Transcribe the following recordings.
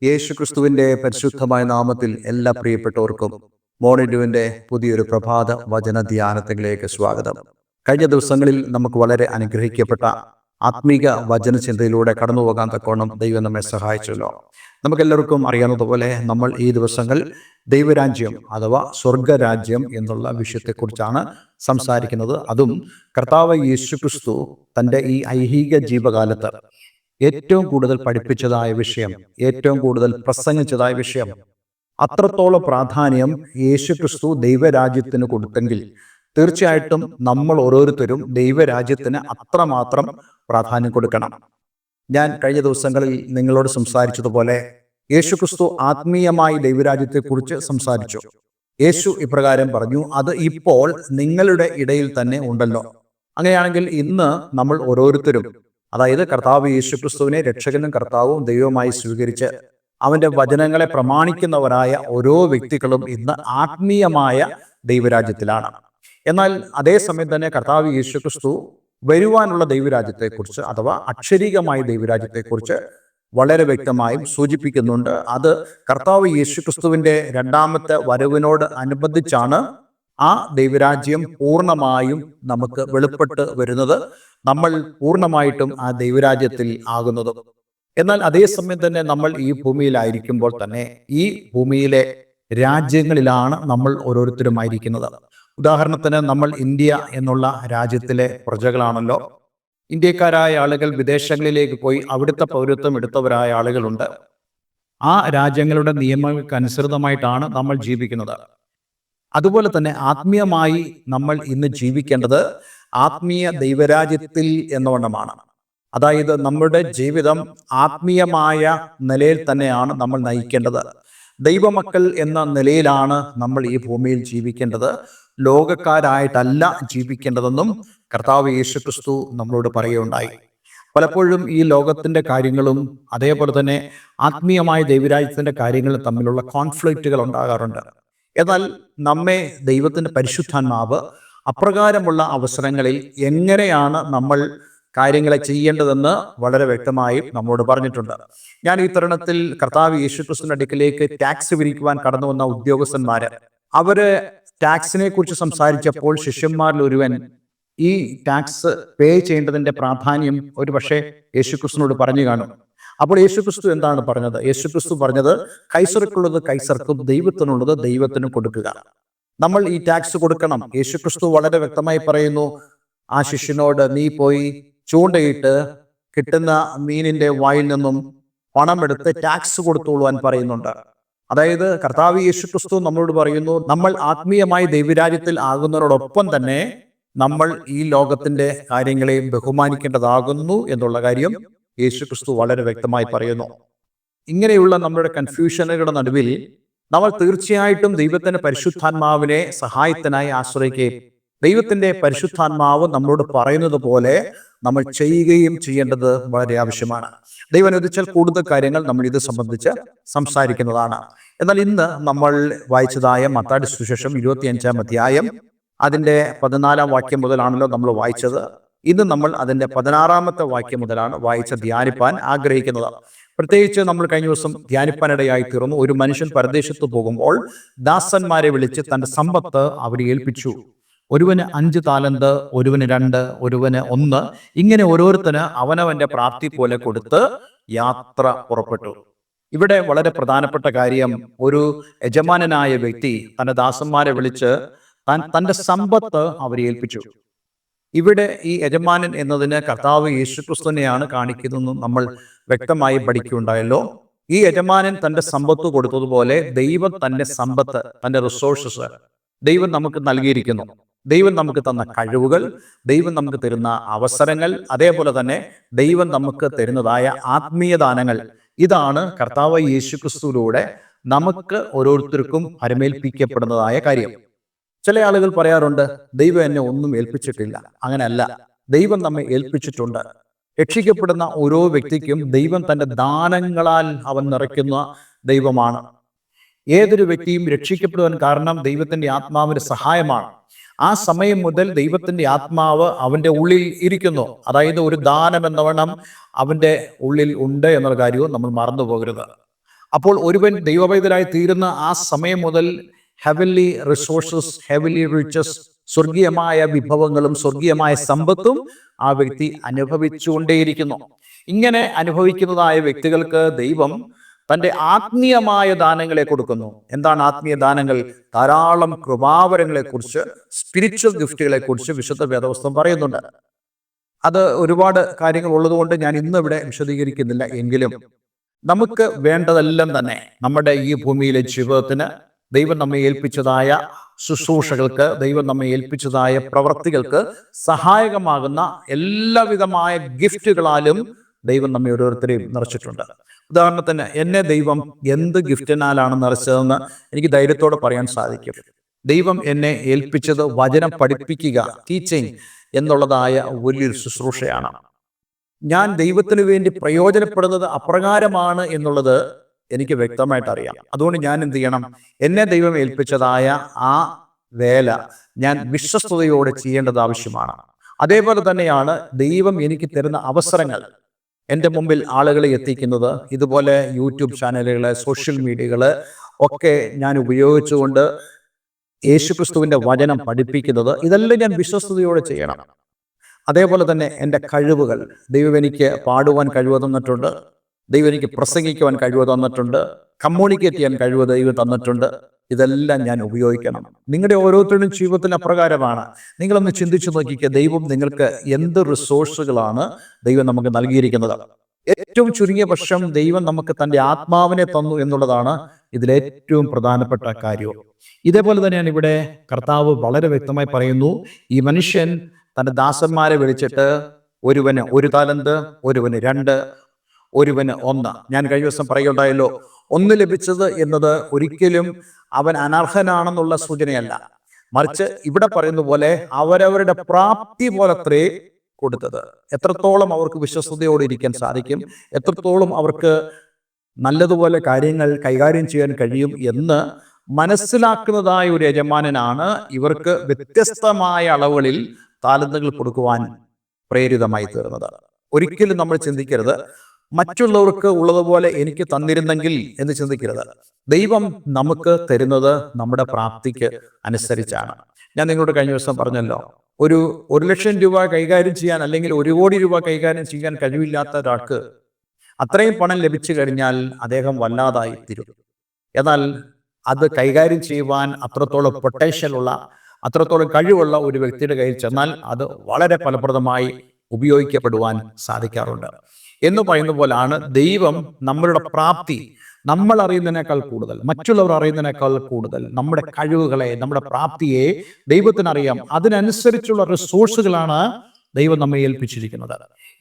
യേശു ക്രിസ്തുവിന്റെ പരിശുദ്ധമായ നാമത്തിൽ എല്ലാ പ്രിയപ്പെട്ടവർക്കും മോർണിംഗ് പുതിയൊരു പ്രഭാത വചന ധ്യാനത്തിലേക്ക് സ്വാഗതം. കഴിഞ്ഞ ദിവസങ്ങളിൽ നമുക്ക് വളരെ അനുഗ്രഹിക്കപ്പെട്ട ആത്മീക വചനചിന്തയിലൂടെ കടന്നു പോകാൻ തക്കോണം ദൈവം നമ്മെ സഹായിച്ചല്ലോ. നമുക്കെല്ലാവർക്കും അറിയാവുന്നതുപോലെ നമ്മൾ ഈ ദിവസങ്ങൾ ദൈവരാജ്യം അഥവാ സ്വർഗരാജ്യം എന്നുള്ള വിഷയത്തെക്കുറിച്ചാണ് സംസാരിക്കുന്നത്. അതും കർത്താവ് യേശു ക്രിസ്തു തൻ്റെ ഈ ഐഹിക ജീവകാലത്ത് ഏറ്റവും കൂടുതൽ പഠിപ്പിച്ചതായ വിഷയം, ഏറ്റവും കൂടുതൽ പ്രസംഗിച്ചതായ വിഷയം, അത്രത്തോളം പ്രാധാന്യം യേശു ക്രിസ്തു ദൈവരാജ്യത്തിന് കൊടുത്തെങ്കിൽ തീർച്ചയായിട്ടും നമ്മൾ ഓരോരുത്തരും ദൈവരാജ്യത്തിന് അത്രമാത്രം പ്രാധാന്യം കൊടുക്കണം. ഞാൻ കഴിഞ്ഞ ദിവസങ്ങളിൽ നിങ്ങളോട് സംസാരിച്ചതുപോലെ യേശു ക്രിസ്തു ആത്മീയമായി ദൈവരാജ്യത്തെക്കുറിച്ച് സംസാരിച്ചു. യേശു ഇപ്രകാരം പറഞ്ഞു, അത് ഇപ്പോൾ നിങ്ങളുടെ ഇടയിൽ തന്നെ ഉണ്ടല്ലോ. അങ്ങനെയാണെങ്കിൽ ഇന്ന് നമ്മൾ ഓരോരുത്തരും, അതായത് കർത്താവ് യേശു ക്രിസ്തുവിനെ രക്ഷകനും കർത്താവും ദൈവമായി സ്വീകരിച്ച് അവന്റെ വചനങ്ങളെ പ്രമാണിക്കുന്നവരായ ഓരോ വ്യക്തികളും ഇന്ന് ആത്മീയമായ ദൈവരാജ്യത്തിലാണ്. എന്നാൽ അതേസമയം തന്നെ കർത്താവ് യേശു ക്രിസ്തു വരുവാനുള്ള ദൈവരാജ്യത്തെക്കുറിച്ച് അഥവാ അക്ഷരീകമായ ദൈവരാജ്യത്തെക്കുറിച്ച് വളരെ വ്യക്തമായും സൂചിപ്പിക്കുന്നുണ്ട്. അത് കർത്താവ് യേശു ക്രിസ്തുവിന്റെ രണ്ടാമത്തെ വരവിനോട് അനുബന്ധിച്ചാണ് ആ ദൈവരാജ്യം പൂർണ്ണമായും നമുക്ക് വെളിപ്പെട്ട് വരുന്നത്, നമ്മൾ പൂർണ്ണമായിട്ടും ആ ദൈവരാജ്യത്തിൽ ആകുന്നതും. എന്നാൽ അതേസമയം തന്നെ നമ്മൾ ഈ ഭൂമിയിലായിരിക്കുമ്പോൾ തന്നെ ഈ ഭൂമിയിലെ രാജ്യങ്ങളിലാണ് നമ്മൾ ഓരോരുത്തരുമായിരിക്കുന്നത്. ഉദാഹരണത്തിന് നമ്മൾ ഇന്ത്യ എന്നുള്ള രാജ്യത്തിലെ പ്രജകളാണല്ലോ. ഇന്ത്യക്കാരായ ആളുകൾ വിദേശങ്ങളിലേക്ക് പോയി അവിടുത്തെ പൗരത്വം എടുത്തവരായ ആളുകളുണ്ട്. ആ രാജ്യങ്ങളുടെ നിയമങ്ങൾക്കനുസൃതമായിട്ടാണ് നമ്മൾ ജീവിക്കുന്നത്. അതുപോലെ തന്നെ ആത്മീയമായി നമ്മൾ ഇന്ന് ജീവിക്കേണ്ടത് ആത്മീയ ദൈവരാജ്യത്തിൽ എന്നവണ്ണമാണ്. അതായത് നമ്മുടെ ജീവിതം ആത്മീയമായ നിലയിൽ തന്നെയാണ് നമ്മൾ നയിക്കേണ്ടത്. ദൈവമക്കൾ എന്ന നിലയിലാണ് നമ്മൾ ഈ ഭൂമിയിൽ ജീവിക്കേണ്ടത്, ലോകക്കാരായിട്ടല്ല ജീവിക്കേണ്ടതെന്നും കർത്താവ് യേശു ക്രിസ്തു നമ്മളോട് പറയുകയുണ്ടായി. പലപ്പോഴും ഈ ലോകത്തിന്റെ കാര്യങ്ങളും അതേപോലെ തന്നെ ആത്മീയമായ ദൈവരാജ്യത്തിന്റെ കാര്യങ്ങളും തമ്മിലുള്ള കോൺഫ്ലിക്റ്റുകൾ ഉണ്ടാകാറുണ്ട്. എന്നാൽ നമ്മെ ദൈവത്തിന്റെ പരിശുദ്ധാത്മാവ് അപ്രകാരമുള്ള അവസരങ്ങളിൽ എങ്ങനെയാണ് നമ്മൾ കാര്യങ്ങളെ ചെയ്യേണ്ടതെന്ന് വളരെ വ്യക്തമായി നമ്മോട് പറഞ്ഞിട്ടുണ്ട്. ഞാൻ ഈ തരുണത്തിൽ കർത്താവ് യേശു ക്രിസ്തുവിന്റെ അടുക്കിലേക്ക് ടാക്സ് പിരിക്കുവാൻ കടന്നു വന്ന ഉദ്യോഗസ്ഥന്മാര്, അവര് ടാക്സിനെ കുറിച്ച് സംസാരിച്ചപ്പോൾ ശിഷ്യന്മാരിൽ ഒരുവൻ ഈ ടാക്സ് പേ ചെയ്യേണ്ടതിന്റെ പ്രാധാന്യം ഒരു പക്ഷേ യേശു ക്രിസ്തുവിനോട് പറഞ്ഞു കാണും. അപ്പോൾ യേശു ക്രിസ്തു എന്താണ് പറഞ്ഞത്? യേശു ക്രിസ്തു പറഞ്ഞത്, കൈസർക്കുള്ളത് കൈസർക്കും, ദൈവത്തിനുള്ളത് ദൈവത്തിനും കൊടുക്കുക. നമ്മൾ ഈ ടാക്സ് കൊടുക്കണം. യേശു ക്രിസ്തു വളരെ വ്യക്തമായി പറയുന്നു ആ ശിഷ്യനോട്, നീ പോയി ചൂണ്ടയിട്ട് കിട്ടുന്ന മീനിന്റെ വായിൽ നിന്നും പണമെടുത്ത് ടാക്സ് കൊടുത്തോളുവാൻ പറയുന്നുണ്ട്. അതായത് കർത്താവ് യേശു ക്രിസ്തു നമ്മളോട് പറയുന്നു, നമ്മൾ ആത്മീയമായി ദൈവരാജ്യത്തിൽ ആകുന്നതിനോടൊപ്പം തന്നെ നമ്മൾ ഈ ലോകത്തിന്റെ കാര്യങ്ങളെയും ബഹുമാനിക്കേണ്ടതാകുന്നു എന്നുള്ള കാര്യം യേശു ക്രിസ്തു വളരെ വ്യക്തമായി പറയുന്നു. ഇങ്ങനെയുള്ള നമ്മുടെ കൺഫ്യൂഷനുകളുടെ നടുവിൽ നമ്മൾ തീർച്ചയായിട്ടും ദൈവത്തിന്റെ പരിശുദ്ധാത്മാവിനെ സഹായത്തിനായി ആശ്രയിക്കുകയും ദൈവത്തിന്റെ പരിശുദ്ധാത്മാവ് നമ്മളോട് പറയുന്നത് പോലെ നമ്മൾ ചെയ്യുകയും ചെയ്യേണ്ടത് വളരെ ആവശ്യമാണ്. ദൈവം അനുവദിച്ചാൽ കൂടുതൽ കാര്യങ്ങൾ നമ്മൾ ഇത് സംബന്ധിച്ച് സംസാരിക്കുന്നതാണ്. എന്നാൽ ഇന്ന് നമ്മൾ വായിച്ചതായ മത്തായിയുടെ സുവിശേഷം 25-ാം അധ്യായം അതിന്റെ 14-ാം വാക്യം മുതലാണല്ലോ നമ്മൾ വായിച്ചത്. ഇന്ന് നമ്മൾ അതിന്റെ 16-ാമത്തെ വാക്യം മുതലാണ് വായിച്ച് ധ്യാനിപ്പാൻ ആഗ്രഹിക്കുന്നത്. പ്രത്യേകിച്ച് നമ്മൾ കഴിഞ്ഞ ദിവസം ധ്യാനിപ്പാനിടയായി തീർന്നു, ഒരു മനുഷ്യൻ പരദേശത്ത് പോകുമ്പോൾ ദാസന്മാരെ വിളിച്ച് തന്റെ സമ്പത്ത് അവരെ ഏൽപ്പിച്ചു. ഒരുവന് 5 താലന്ത്, ഒരുവന് 2, ഒരുവന് 1, ഇങ്ങനെ ഓരോരുത്തന് അവനവന്റെ പ്രാപ്തി പോലെ കൊടുത്ത് യാത്ര പുറപ്പെട്ടു. ഇവിടെ വളരെ പ്രധാനപ്പെട്ട കാര്യം, ഒരു യജമാനനായ വ്യക്തി തന്റെ ദാസന്മാരെ വിളിച്ച് തന്റെ സമ്പത്ത് അവരെ ഏൽപ്പിച്ചു. ഇവിടെ ഈ യജമാനൻ എന്നതിന് കർത്താവ് യേശു ക്രിസ്തുവിനെയാണ് കാണിക്കുന്നതെന്നും നമ്മൾ വ്യക്തമായി പഠിക്കുകയുണ്ടായല്ലോ. ഈ യജമാനൻ തന്റെ സമ്പത്ത് കൊടുത്തതുപോലെ ദൈവം തന്റെ സമ്പത്ത്, തന്റെ റിസോഴ്സസ് ദൈവം നമുക്ക് നൽകിയിരിക്കുന്നു. ദൈവം നമുക്ക് തന്ന കഴിവുകൾ, ദൈവം നമുക്ക് തരുന്ന അവസരങ്ങൾ, അതേപോലെ തന്നെ ദൈവം നമുക്ക് തരുന്നതായ ആത്മീയ ദാനങ്ങൾ, ഇതാണ് കർത്താവ് യേശു ക്രിസ്തുവിലൂടെ നമുക്ക് ഓരോരുത്തർക്കും പരമേൽപ്പിക്കപ്പെടുന്നതായ കാര്യം. ചില ആളുകൾ പറയാറുണ്ട്, ദൈവം എന്നെ ഒന്നും ഏൽപ്പിച്ചിട്ടില്ല. അങ്ങനെയല്ല, ദൈവം നമ്മെ ഏൽപ്പിച്ചിട്ടുണ്ട്. രക്ഷിക്കപ്പെടുന്ന ഓരോ വ്യക്തിക്കും ദൈവം തന്റെ ദാനങ്ങളാൽ അവൻ നിറയ്ക്കുന്ന ദൈവമാണ്. ഏതൊരു വ്യക്തിയും രക്ഷിക്കപ്പെടുവാൻ കാരണം ദൈവത്തിന്റെ ആത്മാവിന്റെ സഹായമാണ്. ആ സമയം മുതൽ ദൈവത്തിന്റെ ആത്മാവ് അവന്റെ ഉള്ളിൽ ഇരിക്കുന്നു. അതായത് ഒരു ദാനം എന്നവണ്ണം അവന്റെ ഉള്ളിൽ ഉണ്ട് എന്നുള്ള കാര്യവും നമ്മൾ മറന്നു പോകരുത്. അപ്പോൾ ഒരുവൻ ദൈവപൈതലായി തീരുന്ന ആ സമയം മുതൽ ഹെവൻലി റിസോഴ്സസ്, ഹെവൻലി റിച്ചസ്, സ്വർഗീയമായ വിഭവങ്ങളും സ്വർഗീയമായ സമ്പത്തും ആ വ്യക്തി അനുഭവിച്ചുകൊണ്ടേയിരിക്കുന്നു. ഇങ്ങനെ അനുഭവിക്കുന്നതായ വ്യക്തികൾക്ക് ദൈവം തൻ്റെ ആത്മീയമായ ദാനങ്ങളെ കൊടുക്കുന്നു. എന്താണ് ആത്മീയ ദാനങ്ങൾ? ധാരാളം കൃപാവരങ്ങളെ കുറിച്ച്, സ്പിരിച്വൽ ഗിഫ്റ്റുകളെ കുറിച്ച് വിശുദ്ധ വേദപുസ്തകം പറയുന്നുണ്ട്. അത് ഒരുപാട് കാര്യങ്ങൾ ഉള്ളതുകൊണ്ട് ഞാൻ ഇന്നിവിടെ വിശദീകരിക്കുന്നില്ല. എങ്കിലും നമുക്ക് വേണ്ടതെല്ലാം തന്നെ നമ്മുടെ ഈ ഭൂമിയിലെ ജീവിതത്തിന് ദൈവം നമ്മെ ഏൽപ്പിച്ചതായ ശുശ്രൂഷകൾക്ക്, ദൈവം നമ്മെ ഏൽപ്പിച്ചതായ പ്രവർത്തികൾക്ക് സഹായകമാകുന്ന എല്ലാവിധമായ ഗിഫ്റ്റുകളാലും ദൈവം നമ്മെ ഓരോരുത്തരെയും നിറച്ചിട്ടുണ്ട്. ഉദാഹരണത്തിന് എന്നെ ദൈവം എന്ത് ഗിഫ്റ്റിനാലാണ് നിറച്ചതെന്ന് എനിക്ക് ധൈര്യത്തോടെ പറയാൻ സാധിക്കും. ദൈവം എന്നെ ഏൽപ്പിച്ചത് വചനം പഠിപ്പിക്കുക, ടീച്ചിങ് എന്നുള്ളതായ വലിയൊരു ശുശ്രൂഷയാണ്. ഞാൻ ദൈവത്തിന് വേണ്ടി പ്രയോജനപ്പെടുന്നത് അപ്രകാരമാണ് എന്നുള്ളത് എനിക്ക് വ്യക്തമായിട്ട് അറിയാം. അതുകൊണ്ട് ഞാൻ എന്ത് ചെയ്യണം? എന്നെ ദൈവം ഏൽപ്പിച്ചതായ ആ വേല ഞാൻ വിശ്വസ്തയോടെ ചെയ്യേണ്ടത് ആവശ്യമാണ്. അതേപോലെ തന്നെയാണ് ദൈവം എനിക്ക് തരുന്ന അവസരങ്ങൾ എൻ്റെ മുമ്പിൽ ആളുകളെ എത്തിക്കുന്നത്. ഇതുപോലെ യൂട്യൂബ് ചാനലുകൾ, സോഷ്യൽ മീഡിയകൾ ഒക്കെ ഞാൻ ഉപയോഗിച്ചുകൊണ്ട് യേശുക്രിസ്തുവിൻ്റെ വചനം പഠിപ്പിക്കുന്നത്, ഇതെല്ലാം ഞാൻ വിശ്വസ്തയോടെ ചെയ്യണം. അതേപോലെ തന്നെ എൻ്റെ കഴിവുകൾ, ദൈവം എനിക്ക് പാടുവാൻ കഴിവ് തന്നിട്ടുണ്ട്, ദൈവം എനിക്ക് പ്രസംഗിക്കുവാൻ കഴിവ് തന്നിട്ടുണ്ട്, കമ്മ്യൂണിക്കേറ്റ് ചെയ്യാൻ കഴിവ് ദൈവം തന്നിട്ടുണ്ട്. ഇതെല്ലാം ഞാൻ ഉപയോഗിക്കണം. നിങ്ങളുടെ ഓരോരുത്തരുടെയും ജീവിതത്തിൽ അപ്രകാരമാണ്. നിങ്ങളൊന്ന് ചിന്തിച്ചു നോക്കിക്കുക, ദൈവം നിങ്ങൾക്ക് എന്ത് റിസോഴ്സുകളാണ് ദൈവം നമുക്ക് നൽകിയിരിക്കുന്നത്. ഏറ്റവും ചുരുങ്ങിയ പക്ഷം ദൈവം നമുക്ക് തൻ്റെ ആത്മാവിനെ തന്നു എന്നുള്ളതാണ് ഇതിലേറ്റവും പ്രധാനപ്പെട്ട കാര്യവും. ഇതേപോലെ തന്നെയാണ് ഇവിടെ കർത്താവ് വളരെ വ്യക്തമായി പറയുന്നു, ഈ മനുഷ്യൻ തൻ്റെ ദാസന്മാരെ വിളിച്ചിട്ട് ഒരുവന് 1 താലന്ത്, ഒരുവന് 2, ഒരുവന് 1. ഞാൻ കഴിഞ്ഞ ദിവസം പറയുകയുണ്ടായല്ലോ, 1 ലഭിച്ചത് എന്നത് ഒരിക്കലും അവൻ അനർഹനാണെന്നുള്ള സൂചനയല്ല. മറിച്ച് ഇവിടെ പറയുന്ന പോലെ അവരവരുടെ പ്രാപ്തി പോലത്രേ കൊടുത്തത്. എത്രത്തോളം അവർക്ക് വിശ്വസ്തയോടെ ഇരിക്കാൻ സാധിക്കും, എത്രത്തോളം അവർക്ക് നല്ലതുപോലെ കാര്യങ്ങൾ കൈകാര്യം ചെയ്യാൻ കഴിയും എന്ന് മനസ്സിലാക്കുന്നതായ ഒരു യജമാനനാണ് ഇവർക്ക് വ്യത്യസ്തമായ അളവുകളിൽ താലന്തുകൾ കൊടുക്കുവാൻ പ്രേരിതമായി തീർന്നത്. ഒരിക്കലും നമ്മൾ ചിന്തിക്കരുത് മറ്റുള്ളവർക്ക് ഉള്ളതുപോലെ എനിക്ക് തന്നിരുന്നെങ്കിൽ എന്ന് ചിന്തിക്കരുത്. ദൈവം നമുക്ക് തരുന്നത് നമ്മുടെ പ്രാപ്തിക്ക് അനുസരിച്ചാണ്. ഞാൻ നിങ്ങളോട് കഴിഞ്ഞ ദിവസം പറഞ്ഞല്ലോ, ഒരു 1,00,000 രൂപ കൈകാര്യം ചെയ്യാൻ, അല്ലെങ്കിൽ 1 കോടി രൂപ കൈകാര്യം ചെയ്യാൻ കഴിവില്ലാത്ത ഒരാൾക്ക് അത്രയും പണം ലഭിച്ചു കഴിഞ്ഞാൽ അദ്ദേഹം വല്ലാതായി തീരും. എന്നാൽ അത് കൈകാര്യം ചെയ്യുവാൻ അത്രത്തോളം പൊട്ടൻഷ്യൽ ഉള്ള, അത്രത്തോളം കഴിവുള്ള ഒരു വ്യക്തിയുടെ കയ്യിൽ ചെന്നാൽ അത് വളരെ ഫലപ്രദമായി ഉപയോഗിക്കപ്പെടുവാൻ സാധിക്കാറുണ്ട്. എന്ന് പറയുന്ന പോലാണ് ദൈവം നമ്മളുടെ പ്രാപ്തി, നമ്മൾ അറിയുന്നതിനേക്കാൾ കൂടുതൽ, മറ്റുള്ളവർ അറിയുന്നതിനേക്കാൾ കൂടുതൽ നമ്മുടെ കഴിവുകളെ, നമ്മുടെ പ്രാപ്തിയെ ദൈവത്തിനറിയാം. അതിനനുസരിച്ചുള്ള റിസോഴ്സുകളാണ് ദൈവം നമ്മെ ഏൽപ്പിച്ചിരിക്കുന്നത്.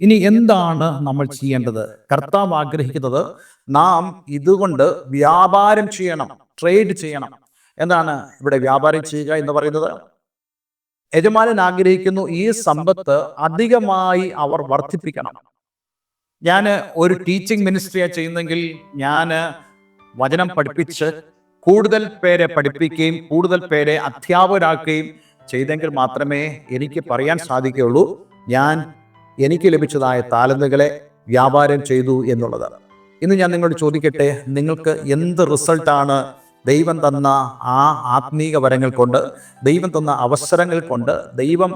ഇനി എന്താണ് നമ്മൾ ചെയ്യേണ്ടത്? കർത്താവ് ആഗ്രഹിക്കുന്നത് നാം ഇതുകൊണ്ട് വ്യാപാരം ചെയ്യണം, ട്രേഡ് ചെയ്യണം. എന്താണ് ഇവിടെ വ്യാപാരം ചെയ്യുക എന്ന് പറയുന്നത്? യജമാനൻ ആഗ്രഹിക്കുന്നു ഈ സമ്പത്ത് അധികമായി അവർ വർദ്ധിപ്പിക്കണം. ഞാൻ ഒരു ടീച്ചിങ് മിനിസ്ട്രിയാണ് ചെയ്യുന്നെങ്കിൽ ഞാൻ വചനം പഠിപ്പിച്ച് കൂടുതൽ പേരെ പഠിപ്പിക്കുകയും കൂടുതൽ പേരെ അധ്യാപകരാക്കുകയും ചെയ്തെങ്കിൽ മാത്രമേ എനിക്ക് പറയാൻ സാധിക്കുകയുള്ളൂ ഞാൻ എനിക്ക് ലഭിച്ചതായ താലന്തുകളെ വ്യാപാരം ചെയ്തു എന്നുള്ളത്. ഇന്ന് ഞാൻ നിങ്ങളോട് ചോദിക്കട്ടെ, നിങ്ങൾക്ക് എന്ത് റിസൾട്ടാണ് ദൈവം തന്ന ആ ആത്മീക വരങ്ങൾ കൊണ്ട്, ദൈവം തന്ന അവസരങ്ങൾ കൊണ്ട്, ദൈവം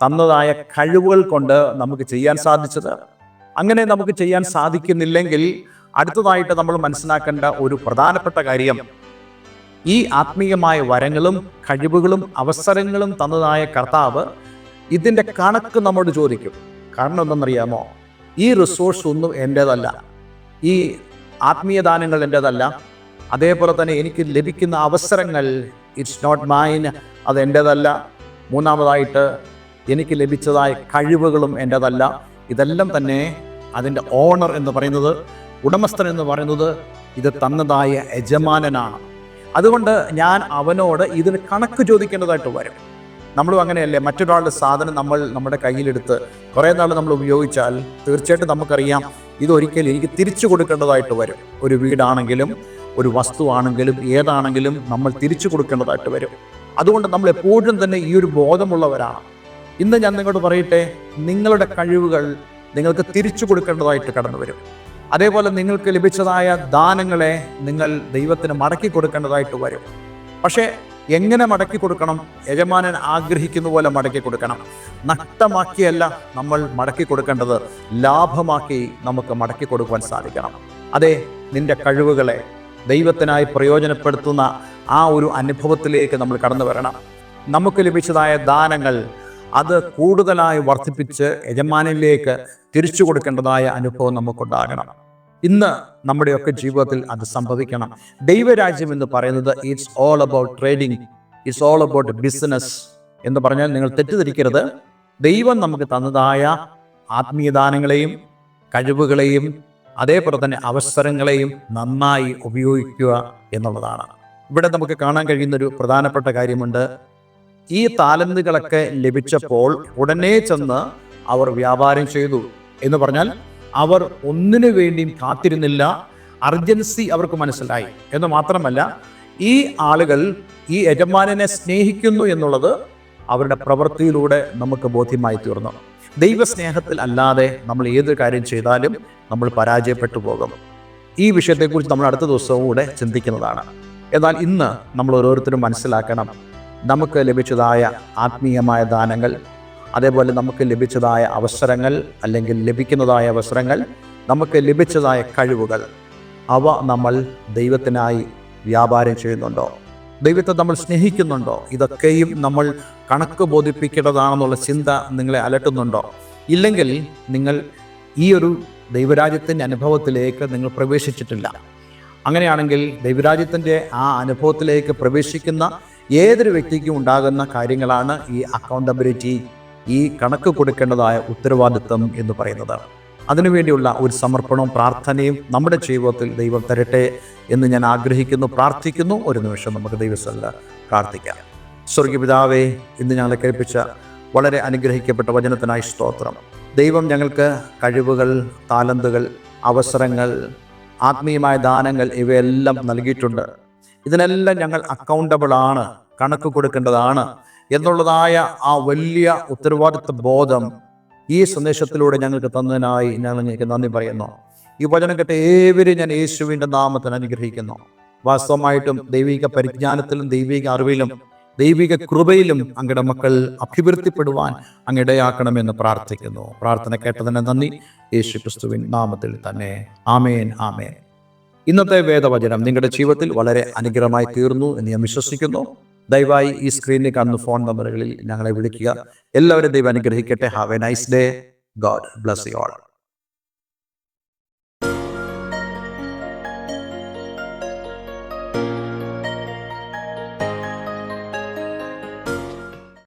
തന്നതായ കഴിവുകൾ കൊണ്ട് നമുക്ക് ചെയ്യാൻ സാധിച്ചത്? അങ്ങനെ നമുക്ക് ചെയ്യാൻ സാധിക്കുന്നില്ലെങ്കിൽ അടുത്തതായിട്ട് നമ്മൾ മനസ്സിലാക്കേണ്ട ഒരു പ്രധാനപ്പെട്ട കാര്യം, ഈ ആത്മീയമായ വരങ്ങളും കഴിവുകളും അവസരങ്ങളും തന്നതായ കർത്താവ് ഇതിൻ്റെ കണക്ക് നമ്മോട് ചോദിക്കും. കാരണം എന്തെന്നറിയാമോ? ഈ റിസോഴ്സ് ഒന്നും എൻ്റേതല്ല, ഈ ആത്മീയ ദാനങ്ങൾ എൻ്റേതല്ല, അതേപോലെ തന്നെ എനിക്ക് ലഭിക്കുന്ന അവസരങ്ങൾ ഇറ്റ്സ് നോട്ട് മൈൻ, അത് എൻ്റേതല്ല. മൂന്നാമതായിട്ട് എനിക്ക് ലഭിച്ചതായ കഴിവുകളും എൻ്റേതല്ല. ഇതെല്ലാം തന്നെ അതിൻ്റെ ഓണർ എന്ന് പറയുന്നത്, ഉടമസ്ഥൻ എന്ന് പറയുന്നത് ഇത് തന്നതായ യജമാനനാണ്. അതുകൊണ്ട് ഞാൻ അവനോട് ഇതിന് കണക്ക് ചോദിക്കേണ്ടതായിട്ട് വരും. നമ്മളും അങ്ങനെയല്ലേ, മറ്റൊരാളുടെ സാധനം നമ്മൾ നമ്മുടെ കയ്യിലെടുത്ത് കുറേ നാൾ നമ്മൾ ഉപയോഗിച്ചാൽ തീർച്ചയായിട്ടും നമുക്കറിയാം ഇതൊരിക്കലും എനിക്ക് തിരിച്ചു കൊടുക്കേണ്ടതായിട്ട് വരും. ഒരു വീടാണെങ്കിലും ഒരു വസ്തുവാണെങ്കിലും ഏതാണെങ്കിലും നമ്മൾ തിരിച്ചു കൊടുക്കേണ്ടതായിട്ട് വരും. അതുകൊണ്ട് നമ്മൾ എപ്പോഴും തന്നെ ഈ ഒരു ബോധമുള്ളവരാണ്. ഇന്ന് ഞാൻ നിങ്ങളോട് പറയട്ടെ, നിങ്ങളുടെ കഴിവുകൾ നിങ്ങൾക്ക് തിരിച്ചു കൊടുക്കേണ്ടതായിട്ട് കടന്നു വരും. അതേപോലെ നിങ്ങൾക്ക് ലഭിച്ചതായ ദാനങ്ങളെ നിങ്ങൾ ദൈവത്തിന് മടക്കി കൊടുക്കേണ്ടതായിട്ട് വരും. പക്ഷേ എങ്ങനെ മടക്കി കൊടുക്കണം? യജമാനൻ ആഗ്രഹിക്കുന്ന പോലെ മടക്കി കൊടുക്കണം. നഷ്ടമാക്കിയല്ല നമ്മൾ മടക്കി കൊടുക്കേണ്ടത്, ലാഭമാക്കി നമുക്ക് മടക്കി കൊടുക്കുവാൻ സാധിക്കണം. അതെ, നിന്റെ കഴിവുകളെ ദൈവത്തിനായി പ്രയോജനപ്പെടുത്തുന്ന ആ ഒരു അനുഭവത്തിലേക്ക് നമ്മൾ കടന്നു വരണം. നമുക്ക് ലഭിച്ചതായ ദാനങ്ങൾ അത് കൂടുതലായി വർദ്ധിപ്പിച്ച് യജമാനിലേക്ക് തിരിച്ചു കൊടുക്കേണ്ടതായ അനുഭവം നമുക്കുണ്ടാകണം. ഇന്ന് നമ്മുടെയൊക്കെ ജീവിതത്തിൽ അത് സംഭവിക്കണം. ദൈവരാജ്യം എന്ന് പറയുന്നത് it's all about trading, it's all about business എന്ന് പറഞ്ഞാൽ നിങ്ങൾ തെറ്റിദ്ധരിക്കരുത്. ദൈവം നമുക്ക് തന്നതായ ആത്മീയദാനങ്ങളെയും കഴിവുകളെയും അതേപോലെ തന്നെ അവസരങ്ങളെയും നന്നായി ഉപയോഗിക്കുക എന്നുള്ളതാണ്. ഇവിടെ നമുക്ക് കാണാൻ കഴിയുന്നൊരു പ്രധാനപ്പെട്ട കാര്യമുണ്ട്. ഈ താലന്തുകളൊക്കെ ലഭിച്ചപ്പോൾ ഉടനെ ചെന്ന് അവർ വ്യാപാരം ചെയ്തു എന്ന് പറഞ്ഞാൽ അവർ ഒന്നിനു വേണ്ടിയും കാത്തിരുന്നില്ല. അർജൻസി അവർക്ക് മനസ്സിലായി എന്ന് മാത്രമല്ല, ഈ ആളുകൾ ഈ യജമാനനെ സ്നേഹിക്കുന്നു എന്നുള്ളത് അവരുടെ പ്രവൃത്തിയിലൂടെ നമുക്ക് ബോധ്യമായി തീർന്നു. ദൈവസ്നേഹത്തിൽ അല്ലാതെ നമ്മൾ ഏത് കാര്യം ചെയ്താലും നമ്മൾ പരാജയപ്പെട്ടു പോകും. ഈ വിഷയത്തെക്കുറിച്ച് നമ്മൾ അടുത്ത ദിവസവും കൂടെ ചിന്തിക്കുന്നതാണ്. എന്നാൽ ഇന്ന് നമ്മൾ ഓരോരുത്തരും മനസ്സിലാക്കണം, നമുക്ക് ലഭിച്ചതായ ആത്മീയമായ ദാനങ്ങൾ, അതേപോലെ നമുക്ക് ലഭിച്ചതായ അവസരങ്ങൾ അല്ലെങ്കിൽ ലഭിക്കുന്നതായ അവസരങ്ങൾ, നമുക്ക് ലഭിച്ചതായ കഴിവുകൾ, അവ നമ്മൾ ദൈവത്തിനായി വ്യാപാരം ചെയ്യുന്നുണ്ടോ? ദൈവത്തെ നമ്മൾ സ്നേഹിക്കുന്നുണ്ടോ? ഇതൊക്കെയും നമ്മൾ കണക്ക് ബോധിപ്പിക്കേണ്ടതാണെന്നുള്ള ചിന്ത നിങ്ങളെ അലട്ടുന്നുണ്ടോ? ഇല്ലെങ്കിൽ നിങ്ങൾ ഈ ഒരു ദൈവരാജ്യത്തിൻ്റെ അനുഭവത്തിലേക്ക് നിങ്ങൾ പ്രവേശിച്ചിട്ടില്ല. അങ്ങനെയാണെങ്കിൽ ദൈവരാജ്യത്തിൻ്റെ ആ അനുഭവത്തിലേക്ക് പ്രവേശിക്കുന്ന ഏതൊരു വ്യക്തിക്കും ഉണ്ടാകുന്ന കാര്യങ്ങളാണ് ഈ അക്കൗണ്ടബിലിറ്റി, ഈ കണക്ക് കൊടുക്കേണ്ടതായ ഉത്തരവാദിത്വം എന്ന് പറയുന്നത്. അതിനുവേണ്ടിയുള്ള ഒരു സമർപ്പണവും പ്രാർത്ഥനയും നമ്മുടെ ജീവിതത്തിൽ ദൈവം തരട്ടെ എന്ന് ഞാൻ ആഗ്രഹിക്കുന്നു, പ്രാർത്ഥിക്കുന്നു. ഒരു നിമിഷം നമുക്ക് ദൈവസ്ഥല പ്രാർത്ഥിക്കാം. സ്വർഗീയപിതാവേ, ഇന്ന് ഞങ്ങളെ കേൾപ്പിച്ച വളരെ അനുഗ്രഹിക്കപ്പെട്ട വചനത്തിനായി സ്തോത്രം. ദൈവം ഞങ്ങൾക്ക് കഴിവുകൾ, താലന്തുകൾ, അവസരങ്ങൾ, ആത്മീയമായ ദാനങ്ങൾ ഇവയെല്ലാം നൽകിയിട്ടുണ്ട്. ഇതിനെല്ലാം ഞങ്ങൾ അക്കൗണ്ടബിളാണ്, കണക്ക് കൊടുക്കേണ്ടതാണ് എന്നുള്ളതായ ആ വലിയ ഉത്തരവാദിത്വ ബോധം ഈ സന്ദേശത്തിലൂടെ ഞങ്ങൾക്ക് തന്നതിനായി ഞങ്ങൾക്ക് നന്ദി പറയുന്നു. ഈ വചനം കേട്ട ഏവരും ഞാൻ യേശുവിൻ്റെ നാമത്തിൽ അനുഗ്രഹിക്കുന്നു. വാസ്തവമായിട്ടും ദൈവിക പരിജ്ഞാനത്തിലും ദൈവിക അറിവിലും ദൈവിക കൃപയിലും അങ്ങയുടെ മക്കൾ അഭിവൃദ്ധിപ്പെടുവാൻ അങ്ങിടയാക്കണമെന്ന് പ്രാർത്ഥിക്കുന്നു. പ്രാർത്ഥന കേട്ടതിന് നന്ദി, യേശു ക്രിസ്തുവിൻ നാമത്തിൽ തന്നെ. ആമേൻ, ആമേൻ. ഇന്നത്തെ വേദവചനം നിങ്ങളുടെ ജീവിതത്തിൽ വളരെ അനുഗ്രഹമായി തീർന്നു എന്ന് ഞാൻ വിശ്വസിക്കുന്നു. ദയവായി ഈ സ്ക്രീനിൽ കാണുന്ന ഫോൺ നമ്പറുകളിൽ ഞങ്ങളെ വിളിക്കുക. എല്ലാവരും ദൈവം അനുഗ്രഹിക്കട്ടെ. Have A nice day. God bless you all.